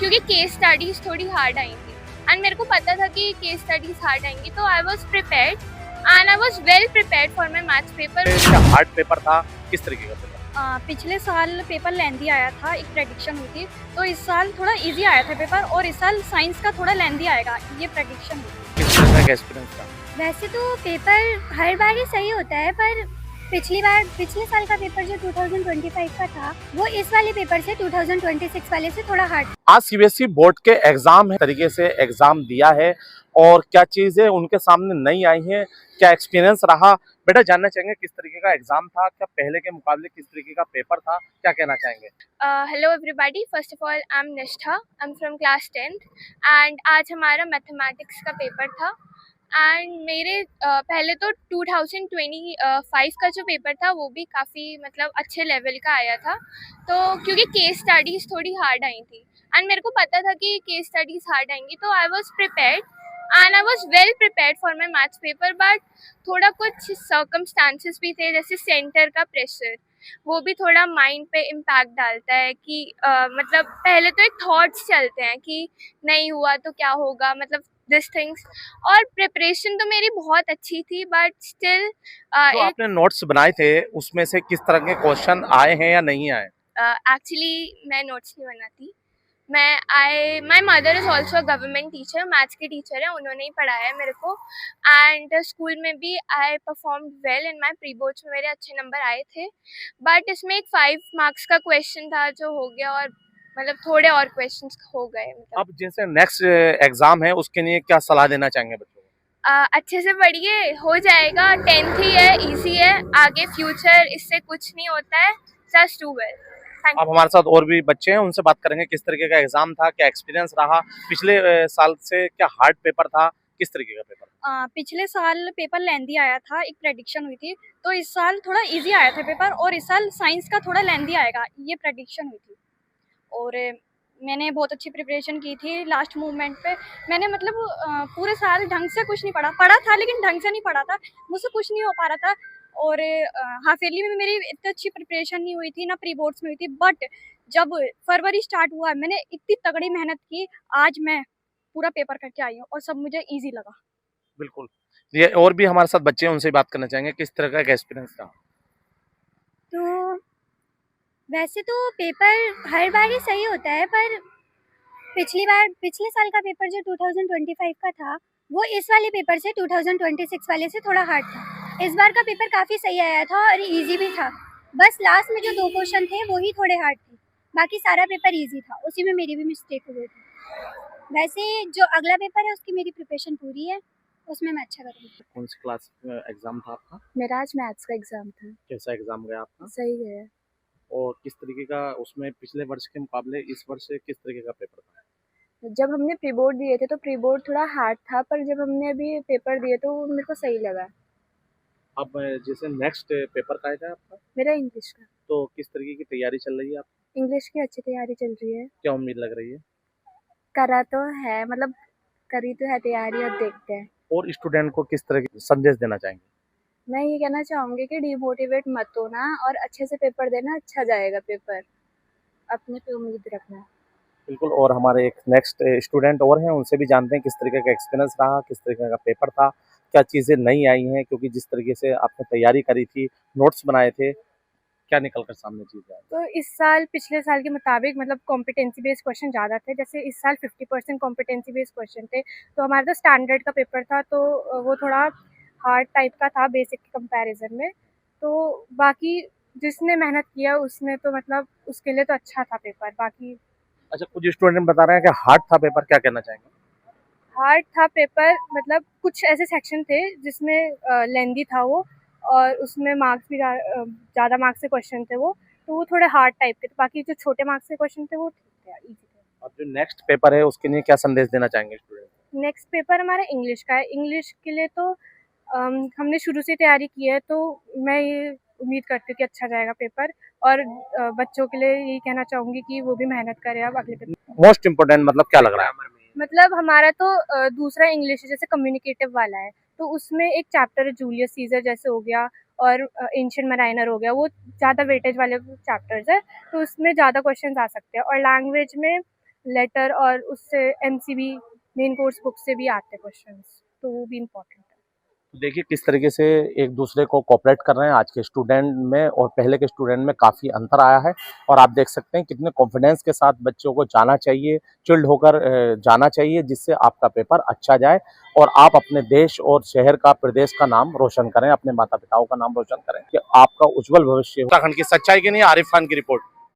क्योंकि case studies थोड़ी hard I थी एंड मेरे को पता था कि केस स्टडीज हार्ड आएंगी, तो I was prepared and I was well prepared for my maths paper. Hard paper था, किस तरीके का पेपर? पिछले साल पेपर लेंदी आया था, एक प्रेडिक्शन हुई थी, तो इस साल थोड़ा इजी आया था पेपर और इस साल साइंस का थोड़ा लेंदी आएगा, ये प्रेडिक्शन हुई थी। किस तरह का एक्सपीरियंस था? वैसे तो पेपर हर बार ही सही होता है, पर पिछले साल का पेपर जो 2025 का था वो इस वाले पेपर से 2026 वाले से थोड़ा हार्ड। आज सीबीएसई बोर्ड के एग्जाम है, तरीके से एग्जाम दिया है और क्या चीजें उनके सामने नई आई हैं, क्या एक्सपीरियंस रहा, बेटा जानना चाहेंगे किस तरीके का एग्जाम था, क्या पहले के मुकाबले किस तरीके का पेपर था, क्या कहना चाहेंगे? Hello everybody, first of all I am Nishtha, I am from class 10th and आज हमारा मैथमेटिक्स का पेपर था। एंड मेरे पहले तो 2025 का जो पेपर था वो भी काफ़ी मतलब अच्छे लेवल का आया था, तो क्योंकि केस स्टडीज़ थोड़ी हार्ड आई थी एंड मेरे को पता था कि केस स्टडीज़ हार्ड आएंगी, तो I was prepared and I was well prepared for my maths paper. But थोड़ा कुछ सर्कमस्टांसेस भी थे, जैसे सेंटर का प्रेशर, वो भी थोड़ा माइंड पे इम्पैक्ट डालता है कि मतलब पहले तो एक थॉट्स चलते हैं कि नहीं हुआ तो क्या होगा, मतलब दिस थिंग्स। और प्रिपरेशन तो मेरी बहुत अच्छी थी, बट स्टिल जो आपने नोट्स बनाए थे उसमें से किस तरह के क्वेश्चन आए हैं या नहीं आए? एक्चुअली मैं नोट्स नहीं बनाती। My mother is also a government teacher, maths की टीचर है, उन्होंने ही पढ़ाया है मेरे को। एंड स्कूल में भी I perform well in my pre boards में मेरे अच्छे नंबर आए थे, बट इसमें एक 5 मार्क्स का क्वेश्चन था जो हो गया, और मतलब थोड़े और क्वेश्चंस हो गए। मतलब अब जैसे नेक्स्ट एग्जाम है उसके लिए क्या सलाह देना चाहेंगे बच्चों को? अच्छे से पढ़िए, हो जाएगा, 10th ही है, इजी है, आगे फ्यूचर इससे कुछ नहीं होता है, जस्ट डू वेल। अब हमारे साथ और भी बच्चे हैं, उनसे बात करेंगे किस तरीके का एग्जाम था, क्या एक्सपीरियंस रहा, पिछले साल से क्या हार्ड पेपर था, किस तरीके का पेपर? पिछले साल पेपर लेंदी आया था, एक प्रेडिक्शन हुई थी, तो इस साल थोड़ा इजी आया था पेपर और इस साल साइंस का थोड़ा लेंदी आएगा, ये प्रेडिक्शन हुई थी। और मैंने बहुत अच्छी प्रिपरेशन की थी, लास्ट मूवमेंट पे मैंने मतलब पूरे साल ढंग से कुछ नहीं पढ़ा था, लेकिन ढंग से नहीं पढ़ा था, मुझसे कुछ नहीं हो पा रहा था। और हाफ ईयरली में मेरी इतनी अच्छी प्रिपरेशन नहीं हुई थी, ना प्री बोर्ड्स में हुई थी, बट जब फरवरी स्टार्ट हुआ मैंने इतनी तगड़ी मेहनत की, आज मैं पूरा पेपर करके आई हूँ और सब मुझे ईजी लगा। बिल्कुल, ये और भी हमारे साथ बच्चे हैं, उनसे बात करना चाहेंगे किस तरह का एक्सपीरियंस था? तो वैसे तो पेपर हर बार ही सही होता है, पर पिछले साल का पेपर जो 2025 का था वो इस वाले पेपर से 2026 वाले से थोड़ा हार्ड था। इस बार का पेपर काफ़ी सही आया था और इजी भी था, बस लास्ट में जो 2 क्वेश्चन थे वो ही थोड़े हार्ड थे, बाकी सारा पेपर इजी था, उसी में मेरी भी मिस्टेक हुई थी। वैसे जो अगला पेपर है उसकी मेरी प्रिपरेशन पूरी है, उसमें मैं अच्छा करूँगी। कौन सी क्लास एग्जाम था आपका? मेरा आज मैथ्स का एग्जाम था। कैसा एग्जाम गया आपका? सही गया। और किस तरीके का उसमें पिछले वर्ष के मुकाबले इस वर्ष किस तरीके का पेपर था? जब हमने प्री बोर्ड दिए थे तो प्री बोर्ड थोड़ा हार्ड था, पर जब हमने अभी पेपर दिए तो मेरे को सही लगा। अब जैसे नेक्स्ट पेपर का है आपका, मेरा इंग्लिश का। तो किस तरीके की तैयारी चल रही है आपकी? इंग्लिश की अच्छी तैयारी चल रही है। क्या उम्मीद लग रही है? करा तो है, मतलब करी तो है तैयारी, अब देखते हैं। और स्टूडेंट को किस तरह की संदेश देना चाहेंगे? मैं ये कहना चाहूँगी कि डिमोटिवेट मत होना और अच्छे से पेपर देना, अच्छा जाएगा पेपर, अपने पे उम्मीद रखना। बिल्कुल, और हमारे एक नेक्स्ट स्टूडेंट और हैं, उनसे भी जानते हैं किस तरीके का एक्सपीरियंस रहा, किस तरीके का पेपर था, क्या चीज़ें नई आई हैं, क्योंकि जिस तरीके से आपने तैयारी करी थी, नोट्स बनाए थे, क्या निकल कर सामने चीज़ आई? तो इस साल पिछले साल के मुताबिक मतलब कॉम्पिटेंसी बेस्ड क्वेश्चन ज़्यादा थे, जैसे इस साल 50% कॉम्पिटेंसी बेस्ड क्वेश्चन थे, तो हमारा तो स्टैंडर्ड का पेपर था, तो वो थोड़ा हार्ड टाइप का था बेसिक के कंपैरिजन में। तो बाकी जिसने मेहनत किया उसने तो मतलब उसके लिए तो अच्छा था पेपर। बाकी अच्छा, कुछ स्टूडेंट बता रहे हैं कि हार्ड था पेपर, क्या कहना चाहेंगे? हार्ड था पेपर, मतलब कुछ ऐसे सेक्शन थे जिसमें लेंदी था वो, और उसमें मार्क्स भी ज़्यादा मार्क्स के क्वेश्चन थे वो, तो वो थोड़े हार्ड टाइप के थे। बाकी जो छोटे मार्क्स के क्वेश्चन थे वो ठीक थे, इजी थे। अब जो नेक्स्ट पेपर है उसके लिए क्या संदेश देना चाहेंगे स्टूडेंट? नेक्स्ट पेपर हमारा इंग्लिश का है। इंग्लिश के लिए तो हमने शुरू से तैयारी की है, तो मैं ये उम्मीद करती हूँ कि अच्छा जाएगा पेपर, और बच्चों के लिए यही कहना चाहूँगी कि वो भी मेहनत करें अब अगले पेपर। मोस्ट इम्पोर्टेंट मतलब क्या लग रहा है? मतलब हमारा तो दूसरा इंग्लिश है, जैसे कम्युनिकेटिव वाला है, तो उसमें एक चैप्टर है जूलियस सीजर जैसे हो गया, और एंशिएंट मराइनर हो गया, वो ज़्यादा वेटेज वाले चैप्टर्स है, तो उसमें ज़्यादा क्वेश्चंस आ सकते हैं। और लैंग्वेज में लेटर और उससे एमसीबी मेन कोर्स बुक से भी आते क्वेश्चंस, तो वो भी इम्पोर्टेंट है। देखिए किस तरीके से एक दूसरे को कोऑपरेट कर रहे हैं आज के स्टूडेंट में और पहले के स्टूडेंट में काफ़ी अंतर आया है। और आप देख सकते हैं कितने कॉन्फिडेंस के साथ बच्चों को जाना चाहिए, चिल्ड होकर जाना चाहिए, जिससे आपका पेपर अच्छा जाए और आप अपने देश और शहर का, प्रदेश का नाम रोशन करें, अपने माता पिताओं का नाम रोशन करें कि आपका उज्जवल भविष्य हो। उत्तराखंड की सच्चाई के लिए आरिफ खान की रिपोर्ट।